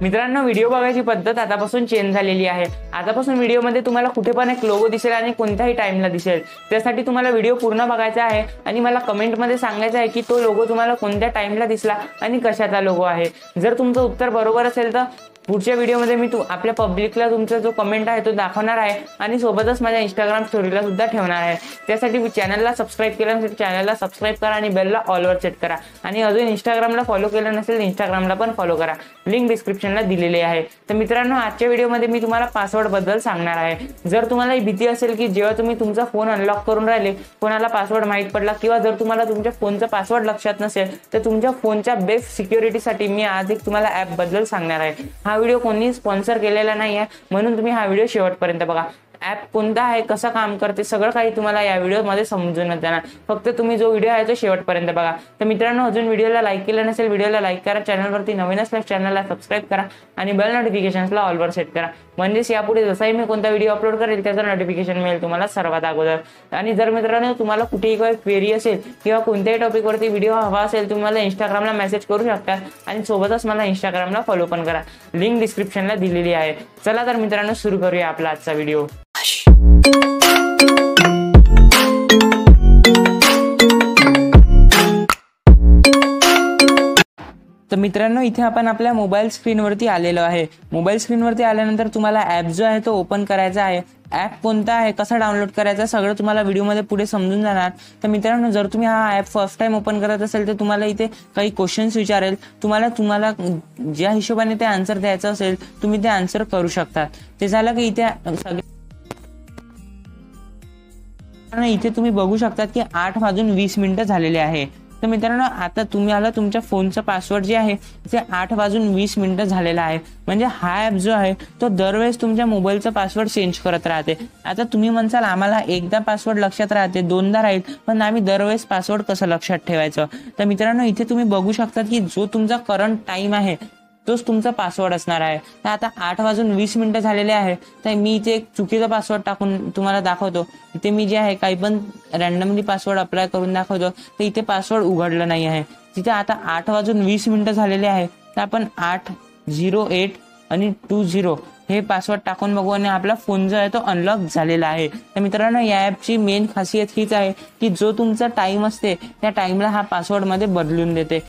मित्रांनो, व्हिडिओ बघायची पद्धत आतापासून चेंज झालेली आहे। आतापासून व्हिडिओमध्ये तुम्हाला कुठे पण एक लोगो दिसेल आणि कोणत्याही टाइमला दिसेल। त्यासाठी तुम्हाला व्हिडिओ पूर्ण बघायचा आहे आणि मला कमेंटमध्ये सांगायचं आहे की तो लोगो तुम्हाला कोणत्या टाइमला दिसला आणि कशाचा लोगो आहे। जर तुमचं उत्तर बरोबर असेल तर पुढच्या व्हिडिओमध्ये मी आपल्या पब्लिकला तुमचा जो कमेंट आहे तो दाखवणार आहे आणि सोबतच माझ्या इंस्टाग्राम स्टोरीला सुद्धा ठेवणार आहे। त्यासाठी चॅनलला सबस्क्राइब केलं नसेल चॅनलला सबस्क्राइब करा आणि बेलला ऑलवर सेट करा आणि अजून इंस्टाग्रामला फॉलो केलं नसेल इंस्टाग्रामला पण फॉलो करा। लिंक डिस्क्रिप्शनला दिलेली आहे। तर मित्रांनो, आजच्या व्हिडिओमध्ये मी तुम्हाला पासवर्ड बद्दल सांगणार आहे। जर तुम्हाला ही भीती असेल की जेव्हा तुम्ही तुमचा फोन अनलॉक करून राहिले कोणाला पासवर्ड माहित पडला किंवा जर तुम्हाला तुमच्या फोनचा पासवर्ड लक्षात नसेल तर तुमच्या फोनच्या बेस्ट सिक्युरिटीसाठी मी आज एक तुम्हाला ॲप बद्दल सांगणार आहे। हा व्हिडिओ कोणी स्पॉन्सर केलेला नाही आहे, म्हणून तुम्ही हा व्हिडिओ शेवटपर्यंत बघा। ॲप कोणता आहे, कसं काम करते, सगळं काही तुम्हाला या व्हिडिओमध्ये समजून जाणार। फक्त तुम्ही जो व्हिडिओ आहे तो शेवटपर्यंत बघा। तर मित्रांनो, अजून व्हिडिओला लाईक केलं नसेल व्हिडिओला लाईक करा, चॅनलवरती नवीन असल्यास चॅनलला सबस्क्राइब करा आणि बेल नोटिफिकेशन्सला ऑलवर सेट करा। म्हणजेच यापुढे जसाही मी कोणता व्हिडिओ अपलोड करेल त्याचं नोटिफिकेशन मिळेल तुम्हाला सर्वात अगोदर। आणि जर मित्रांनो तुम्हाला कुठेही काही क्वेरी असेल किंवा कोणत्याही टॉपिकवरती व्हिडिओ हवा असेल तुम्हाला इंस्टाग्रामला मेसेज करू शकता आणि सोबतच मला इंस्टाग्रामला फॉलो पण करा। लिंक डिस्क्रिप्शनला दिलेली आहे। चला तर मित्रांनो, सुरू करूया आपला आजचा व्हिडिओ। तर मित्रांनो, इथे आपण आपल्या मोबाईल स्क्रीनवरती आलेलो आहे। मोबाईल स्क्रीनवरती आल्यानंतर तुम्हाला ॲप जो आहे तो ओपन करायचा आहे। ॲप कोणता आहे, कसा डाउनलोड करायचा, सगळं तुम्हाला व्हिडिओमध्ये पुढे समजून जाणार। तर मित्रांनो, जर तुम्ही हा ॲप फर्स्ट टाइम ओपन करत असेल तर तुम्हाला इथे काही क्वेश्चन्स विचारेल। तुम्हाला ज्या हिशोबाने ते आन्सर द्यायचं असेल तुम्ही ते आन्सर करू शकता। ते झालं की इथे तुम्ही बघू शकता की 8:20 झालेले आहे। तर मित्रांनो, आता तुम्हाला तुमच्या फोनचा पासवर्ड जे आहे ते 8:20 झालेला आहे। म्हणजे हा ॲप जो आहे तो दरवेळेस तुमच्या मोबाईलचा पासवर्ड चेंज करत राहते। आता तुम्ही म्हणसाल आम्हाला एकदा पासवर्ड लक्षात राहते, दोनदा राहील, पण आम्ही दरवेळेस पासवर्ड कसं लक्षात ठेवायचं। तर मित्रांनो, इथे तुम्ही बघू शकता की जो तुमचा करंट टाइम आहे तोच तुमचा पासवर्ड असणार आहे। तर आता 8:20 झालेले आहे। तर मी इथे एक चुकीचा पासवर्ड टाकून तुम्हाला दाखवतो। इथे मी जे आहे काही पण रॅन्डमली पासवर्ड अप्लाय करून दाखवतो, तर इथे पासवर्ड उघडलं नाही आहे। तिथे आता 8:20 झालेले आहे। तर आपण 808 आणि 20 हे पासवर्ड टाकून बघू आणि आपला फोन जो आहे तो अनलॉक झालेला आहे। तर मित्रांनो, या ॲपची मेन खासियत हीच आहे की जो तुमचा टाइम असते त्या टाइमला हा पासवर्ड मध्ये बदलून देते।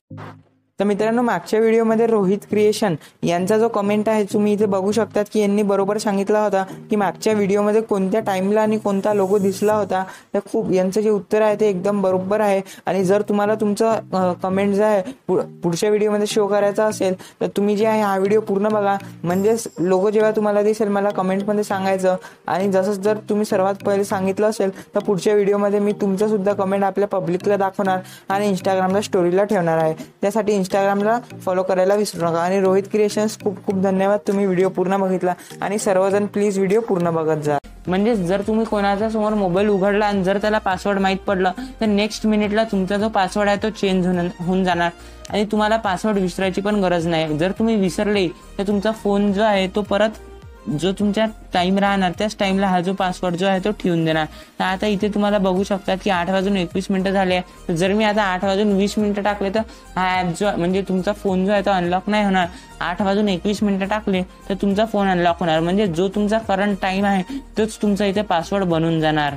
तर मित्रांनो, मागच्या व्हिडिओमध्ये रोहित क्रिएशन यांचा जो कमेंट आहे तुम्ही इथे बघू शकतात की यांनी बरोबर सांगितला होता की मागच्या व्हिडिओमध्ये कोणत्या टाइमला आणि कोणता लोगो दिसला होता। तर यांचं जे उत्तर आहे ते एकदम बरोबर आहे। आणि जर तुम्हाला तुमचं कमेंट जे आहे पुढच्या व्हिडिओमध्ये शो करायचा असेल तर तुम्ही जे आहे हा व्हिडिओ पूर्ण बघा। म्हणजेच लोगो जेव्हा तुम्हाला दिसेल मला कमेंटमध्ये सांगायचं। आणि जसं जर तुम्ही सर्वात पहिले सांगितलं असेल तर पुढच्या व्हिडिओमध्ये मी तुमचं सुद्धा कमेंट आपल्या पब्लिकला दाखवणार आणि इंस्टाग्रामला स्टोरीला ठेवणार आहे। त्यासाठी इंस्टाग्रामला फॉलो करायला विसरू नका। आणि रोहित क्रिएशन्स खूप खूप धन्यवाद, तुम्ही व्हिडिओ पूर्ण बघितला। आणि सर्वजण प्लीज व्हिडिओ पूर्ण बघत जा। म्हणजे जर तुम्ही कोणाच्या समोर मोबाईल उघडला आणि जर त्याला पासवर्ड माहीत पडलं तर नेक्स्ट मिनिटला तुमचा जो पासवर्ड आहे तो चेंज होऊन जाणार आणि तुम्हाला पासवर्ड विसरायची पण गरज नाही। जर तुम्ही विसरले तर तुमचा फोन जो आहे तो परत जो तुमच्या टाइम राहणार त्याच टाइमला हा जो पासवर्ड जो आहे तो ठेवून देणार। तर आता इथे तुम्हाला बघू शकता की 8:21 झाले आहे। तर जर मी आता 8:20 टाकले तर हा ॲप जो म्हणजे तुमचा फोन जो आहे तो अनलॉक नाही होणार। 8:21 टाकले तर तुमचा फोन अनलॉक होणार। म्हणजे जो तुमचा करंट टाइम आहे तोच तुमचा इथे पासवर्ड बनून जाणार।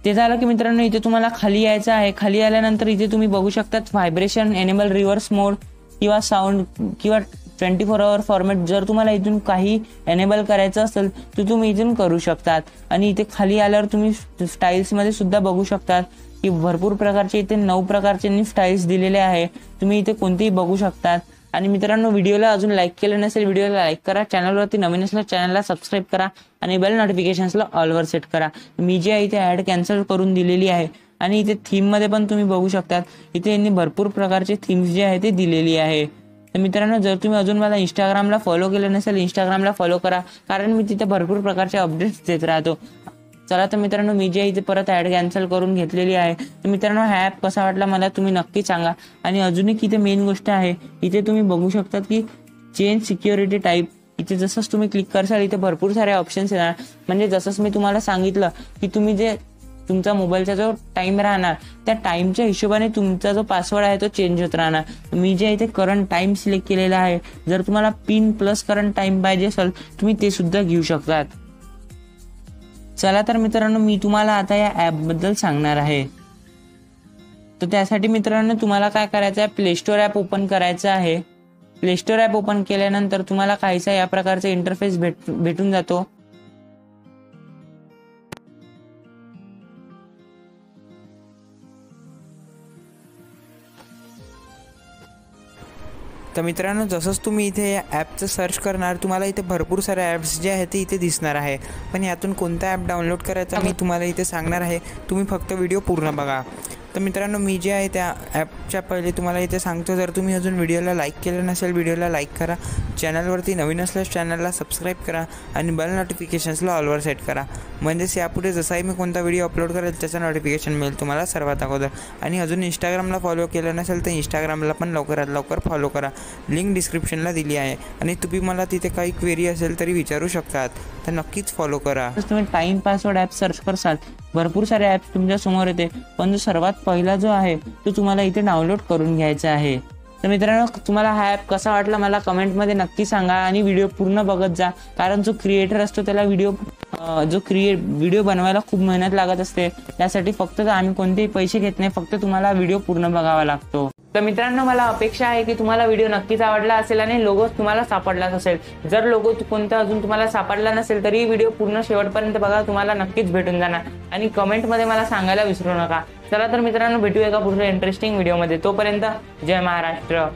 ते झालं की मित्रांनो, इथे तुम्हाला खाली यायचं आहे। खाली आल्यानंतर इथे तुम्ही बघू शकता व्हायब्रेशन, एनेबल रिव्हर्स मोड किंवा साऊंड किंवा 24 आवर फॉर्मॅट जर तुम्हाला इथून काही एनेबल करायचं असेल तर तुम्ही इथून करू शकतात। आणि इथे खाली आल्यावर तुम्ही स्टाईल्समध्ये सुद्धा बघू शकतात की भरपूर प्रकारचे इथे 9 प्रकारचे स्टाईल्स दिलेले आहे। तुम्ही इथे कोणतेही बघू शकतात। आणि मित्रांनो, व्हिडिओला अजून लाईक केलं नसेल व्हिडिओला लाईक करा, चॅनलवरती नवीन असल्यास चॅनलला सबस्क्राईब करा आणि बेल नोटिफिकेशन्सला ऑलवर सेट करा। मी जे आहे इथे ॲड कॅन्सल करून दिलेली आहे। आणि इथे थीममध्ये पण तुम्ही बघू शकतात, इथे यांनी भरपूर प्रकारचे थीम्स जे आहे ते दिलेली आहे। तर मित्रांनो, जर तुम्ही अजून मला इंस्टाग्रामला फॉलो केलं नसेल इंस्टाग्रामला फॉलो करा, कारण मी तिथे भरपूर प्रकारचे अपडेट्स देत राहतो। चला तर मित्रांनो, मी जे इथे परत ॲड कॅन्सल करून घेतलेली आहे। तर मित्रांनो, हा ॲप कसा वाटला मला तुम्ही नक्की सांगा। आणि अजून एक इथे मेन गोष्ट आहे, इथे तुम्ही बघू शकतात की चेंज सिक्युरिटी टाईप। इथे जसंच तुम्ही क्लिक करसाल इथे भरपूर सारे ऑप्शन्स येणार। म्हणजे जसंच मी तुम्हाला सांगितलं की तुम्ही जे तुमचा मोबाईलचा जो टाइम राहणार त्या टाइमच्या हिशोबाने तुमचा जो पासवर्ड आहे तो चेंज होत राहणार। मी जे इथे करंट टाइम सिलेक्ट केलेला आहे, जर तुम्हाला पिन प्लस करंट टाइम पाहिजे असेल तुम्ही ते सुद्धा घेऊ शकतात। चला तर मित्रांनो, मी तुम्हाला आता या ॲप बद्दल सांगणार आहे। तर त्यासाठी मित्रांनो तुम्हाला काय करायचं आहे, प्ले स्टोअर ॲप ओपन करायचं आहे। प्ले स्टोअर ॲप ओपन केल्यानंतर तुम्हाला काहीसा या प्रकारचा इंटरफेस भेटून जातो। तर मित्रांनो, जसंच तुम्ही इथे या ॲपचं सर्च करणार तुम्हाला इथे भरपूर सारे ॲप्स जे आहेत ते इथे दिसणार आहे, पण यातून कोणता ॲप डाउनलोड करायचा मी तुम्हाला इथे सांगणार आहे। तुम्ही फक्त व्हिडिओ पूर्ण बघा। तर मित्रांनो, मी जे आहे त्या ॲपच्या पहिले तुम्हाला इथे सांगतो, जर तुम्ही अजून व्हिडिओला लाईक केलं नसेल व्हिडिओला लाईक करा, चॅनलवरती नवीन असल्यास चॅनलला सबस्क्राईब करा आणि बेल नोटिफिकेशन्सला ऑलवर सेट करा, म्हणजेच यापुढे जसाही मी कोणता व्हिडिओ अपलोड करेल त्याचं नोटिफिकेशन मिळेल तुम्हाला सर्वात अगोदर। आणि अजून इंस्टाग्रामला फॉलो केलं नसेल तर इंस्टाग्रामला पण लवकरात लवकर फॉलो करा, लिंक डिस्क्रिप्शनला दिली आहे। आणि तुम्ही मला तिथे काही क्वेरी असेल तरी विचारू शकतात, तर नक्कीच फॉलो करा। तुम्ही टाइम पासवर्ड ॲप सर्च करसाल भरपूर सारे ॲप्स तुमच्या समोर येते, पण जो सर्वात पहिला जो आहे तो तुम्हाला इथे डाउनलोड करून घ्यायचा आहे। तर मित्रांनो, तुम्हाला हा ॲप कसा वाटला मला कमेंटमध्ये नक्की सांगा आणि व्हिडिओ पूर्ण बघत जा, कारण जो क्रिएटर असतो त्याला व्हिडिओ बनवायला खूप मेहनत लागत असते। त्यासाठी फक्त आम्ही कोणतेही पैसे घेत नाही, फक्त तुम्हाला व्हिडिओ पूर्ण बघावा लागतो। तर मित्रांनो, मला अपेक्षा आहे की तुम्हाला व्हिडिओ नक्कीच आवडला असेल आणि लोगो तुम्हाला सापडलाच असेल। जर लोगो कोणता अजून तुम्हाला सापडला नसेल तरी व्हिडिओ पूर्ण शेवटपर्यंत बघा, तुम्हाला नक्कीच भेटून जाणार आणि कमेंटमध्ये मला सांगायला विसरू नका। चला तर मित्रांनो, भेटूया एका पुढच्या इंटरेस्टिंग व्हिडिओमध्ये, तोपर्यंत जय महाराष्ट्र।